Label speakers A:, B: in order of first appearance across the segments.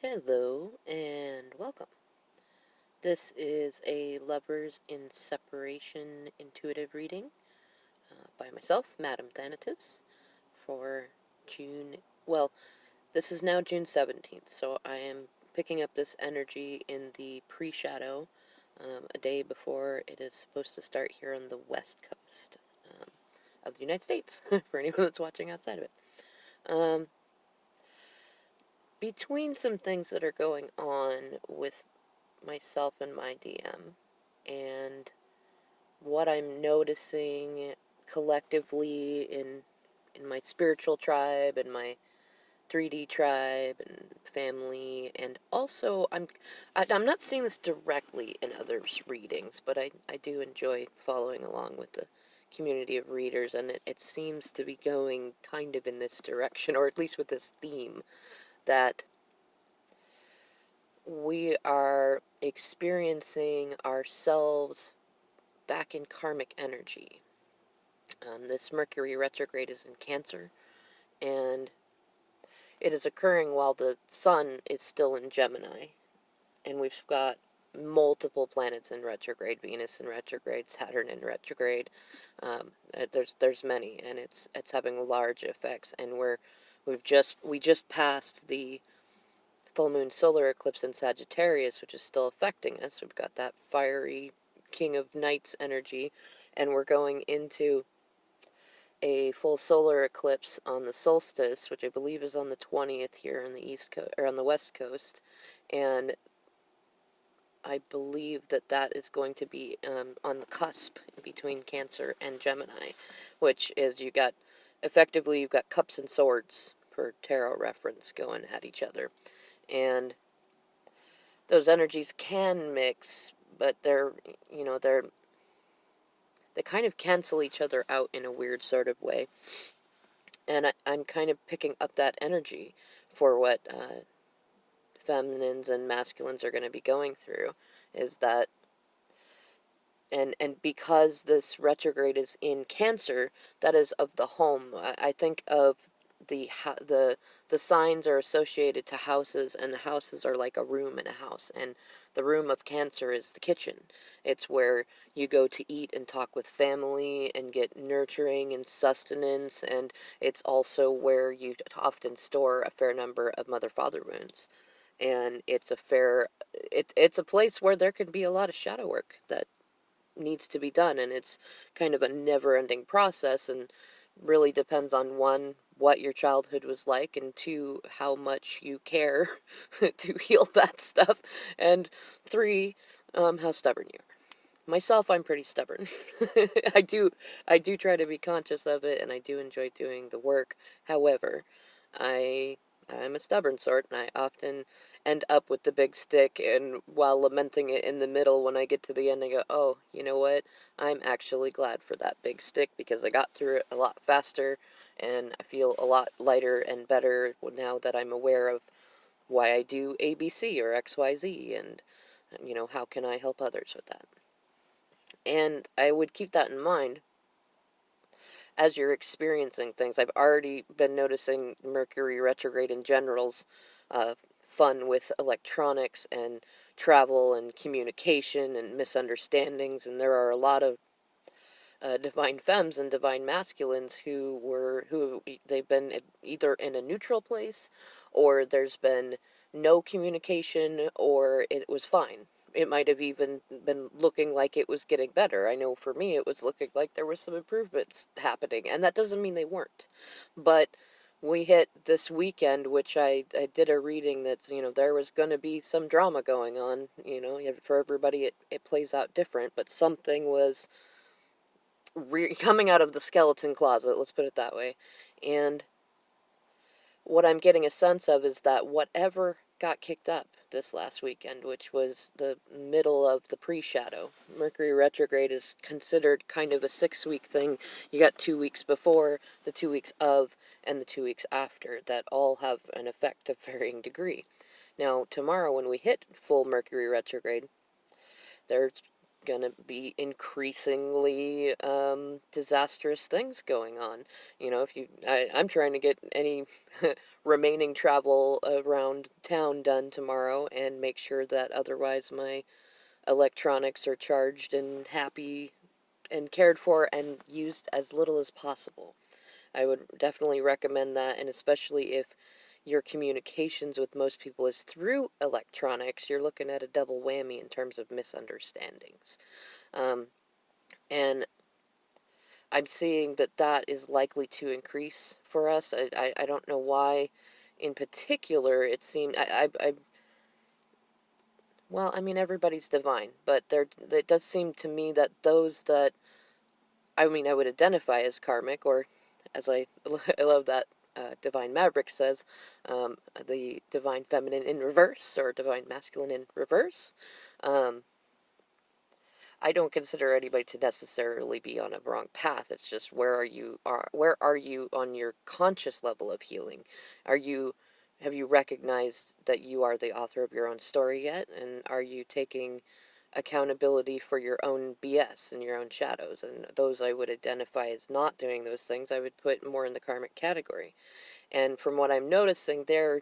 A: Hello and welcome. This is a Lovers in Separation intuitive reading by myself, Madam Thanatos, for June. Well, this is now June 17th, so I am picking up this energy in the pre shadow a day before it is supposed to start here on the west coast of the United States, for anyone that's watching outside of it. Um, Between some things that are going on with myself and my DM, and what I'm noticing collectively in my spiritual tribe and my 3D tribe and family, and also I'm not seeing this directly in others' readings, but I do enjoy following along with the community of readers, and it seems to be going kind of in this direction, or at least with this theme, that we are experiencing ourselves back in karmic energy. This Mercury retrograde is in Cancer, and it is occurring while the Sun is still in Gemini, and we've got multiple planets in retrograde: Venus in retrograde, Saturn in retrograde. There's many, and it's having large effects. And we just passed the full moon solar eclipse in Sagittarius, which is still affecting us. We've got that fiery King of Knights energy, and we're going into a full solar eclipse on the solstice, which I believe is on the 20th here on the east coast, or on the west coast, and I believe that is going to be on the cusp between Cancer and Gemini, which is you've got cups and swords per tarot reference going at each other, and those energies can mix, but they kind of cancel each other out in a weird sort of way. And I'm kind of picking up that energy for what feminines and masculines are going to be going through, is that, and because this retrograde is in Cancer, that is of the home. I think of the signs are associated to houses, and the houses are like a room in a house, and the room of Cancer is the kitchen. It's where you go to eat and talk with family and get nurturing and sustenance, and it's also where you often store a fair number of mother-father wounds. And it's a place where there can be a lot of shadow work that needs to be done, and it's kind of a never-ending process, and really depends on, one, what your childhood was like, and two, how much you care to heal that stuff, and three, how stubborn you are. Myself, I'm pretty stubborn. I do I do try to be conscious of it, and I do enjoy doing the work. However, I I'm a stubborn sort, and I often end up with the big stick, and while lamenting it in the middle, when I get to the end, I go, oh, you know what? I'm actually glad for that big stick, because I got through it a lot faster, and I feel a lot lighter and better now that I'm aware of why I do ABC or XYZ, and, how can I help others with that? And I would keep that in mind as you're experiencing things. I've already been noticing Mercury retrograde in general's fun with electronics and travel and communication and misunderstandings, and there are a lot of divine femmes and divine masculines who they've been either in a neutral place, or there's been no communication, or it was fine. It might have even been looking like it was getting better. I know for me it was looking like there was some improvements happening, and that doesn't mean they weren't. But we hit this weekend, which I did a reading that, there was going to be some drama going on. For everybody it plays out different, but something was coming out of the skeleton closet, let's put it that way. And what I'm getting a sense of is that whatever got kicked up this last weekend, which was the middle of the pre-shadow. Mercury retrograde is considered kind of a 6-week thing. You got 2 weeks before, the 2 weeks of, and the 2 weeks after that all have an effect of varying degree. Now, tomorrow when we hit full Mercury retrograde, there's gonna be increasingly disastrous things going on. You know, I'm trying to get any remaining travel around town done tomorrow and make sure that otherwise my electronics are charged and happy and cared for and used as little as possible. I would definitely recommend that, and especially if your communications with most people is through electronics, you're looking at a double whammy in terms of misunderstandings. Um, and I'm seeing that that is likely to increase for us. I don't know why in particular it seemed, well, I mean, everybody's divine, but it does seem to me that those that, I mean, I would identify as karmic, or as I love that Divine Maverick says, the Divine Feminine in reverse, or Divine Masculine in reverse. Um, I don't consider anybody to necessarily be on a wrong path. It's just where are you on your conscious level of healing? Are you have you recognized that you are the author of your own story yet? And are you taking accountability for your own BS and your own shadows? And those I would identify as not doing those things, I would put more in the karmic category. And from what I'm noticing, they're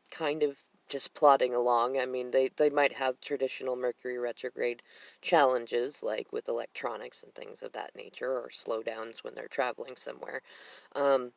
A: kind of just plodding along. I mean, they might have traditional Mercury retrograde challenges, like with electronics and things of that nature, or slowdowns when they're traveling somewhere. Um,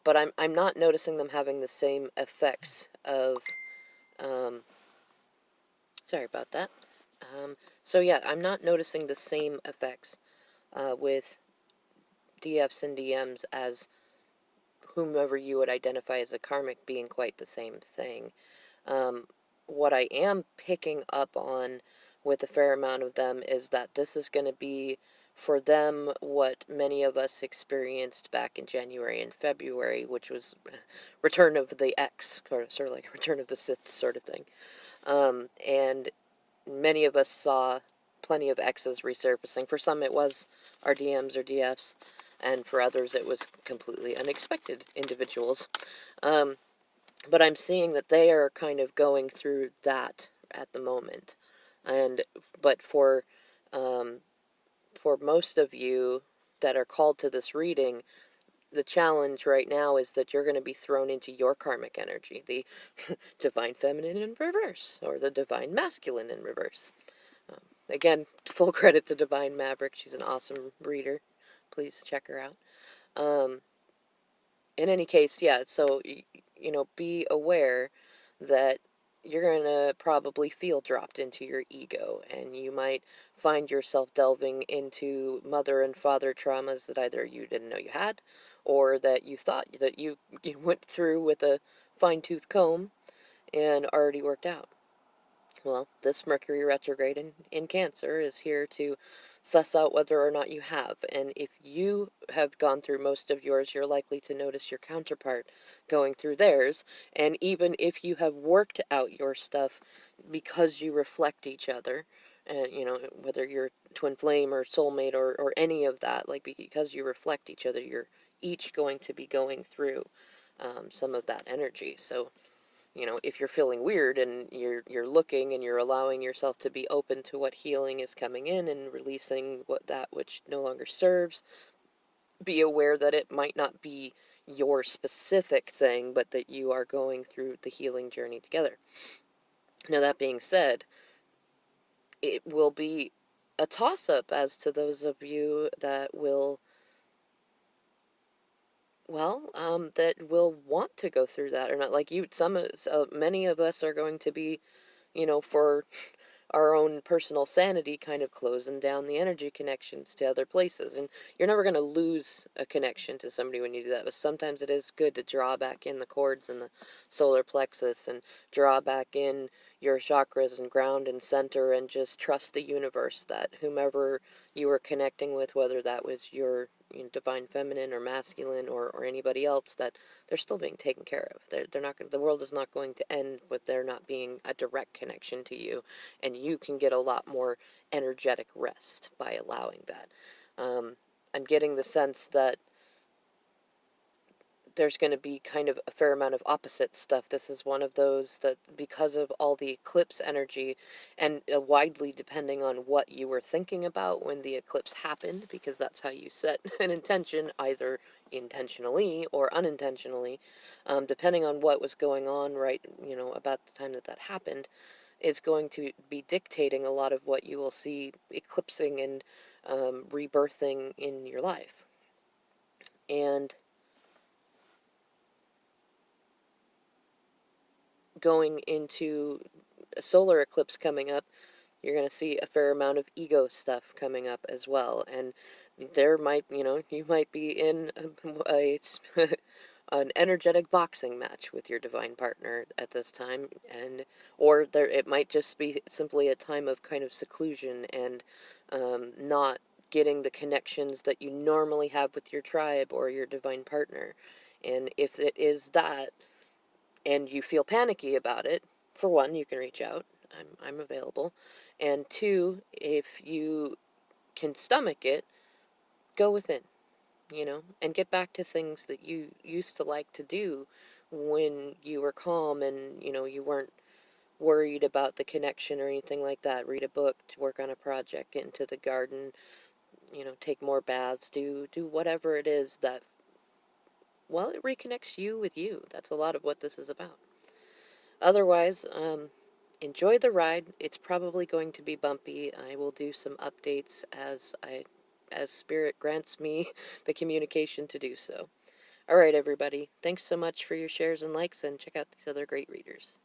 A: but I'm not noticing them having the same effects of. Um, sorry about that. So yeah, I'm not noticing the same effects with DFs and DMs as whomever you would identify as a karmic being quite the same thing. Um, what I am picking up on with a fair amount of them is that this is going to be for them what many of us experienced back in January and February, which was Return of the X, sort of like Return of the Sith sort of thing. And many of us saw plenty of X's resurfacing. For some, it was RDMs or DFs, and for others, it was completely unexpected individuals. Um, but I'm seeing that they are kind of going through that at the moment, and but um, for most of you that are called to this reading, the challenge right now is that you're going to be thrown into your karmic energy, the divine feminine in reverse, or the divine masculine in reverse. Again, full credit to Divine Maverick. She's an awesome reader. Please check her out. Um, in any case, yeah, so, be aware that you're going to probably feel dropped into your ego, and you might find yourself delving into mother and father traumas that either you didn't know you had, or that you thought that you went through with a fine-tooth comb and already worked out. Well, this Mercury retrograde in Cancer is here to suss out whether or not you have. And if you have gone through most of yours, you're likely to notice your counterpart going through theirs. And even if you have worked out your stuff because you reflect each other, and whether you're twin flame or soulmate or any of that, like because you reflect each other, you're each going to be going through some of that energy. So if you're feeling weird and you're looking and you're allowing yourself to be open to what healing is coming in and releasing that which no longer serves, be aware that it might not be your specific thing, but that you are going through the healing journey together. Now, that being said, it will be a toss-up as to those of you that will, that will want to go through that or not. Like many of us are going to be, for our own personal sanity, kind of closing down the energy connections to other places. And you're never going to lose a connection to somebody when you do that, but sometimes it is good to draw back in the cords and the solar plexus and draw back in your chakras and ground and center and just trust the universe that whomever you were connecting with, whether that was your divine feminine or masculine or anybody else, that they're still being taken care of. They're not the world is not going to end with there not being a direct connection to you, and you can get a lot more energetic rest by allowing that. I'm getting the sense that there's going to be kind of a fair amount of opposite stuff. This is one of those that, because of all the eclipse energy, and widely depending on what you were thinking about when the eclipse happened, because that's how you set an intention, either intentionally or unintentionally, depending on what was going on right, about the time that that happened, is going to be dictating a lot of what you will see eclipsing and rebirthing in your life. And going into a solar eclipse coming up, you're going to see a fair amount of ego stuff coming up as well. And there might, you might be in an energetic boxing match with your divine partner at this time, and or there it might just be simply a time of kind of seclusion and not getting the connections that you normally have with your tribe or your divine partner. And if it is that, and you feel panicky about it, for one, you can reach out. I'm available. And two, if you can stomach it, go within, and get back to things that you used to like to do when you were calm and, you weren't worried about the connection or anything like that. Read a book, work on a project, get into the garden, take more baths, do whatever it is that, well, it reconnects you with you. That's a lot of what this is about. Otherwise, enjoy the ride. It's probably going to be bumpy. I will do some updates as Spirit grants me the communication to do so. All right, everybody. Thanks so much for your shares and likes, and check out these other great readers.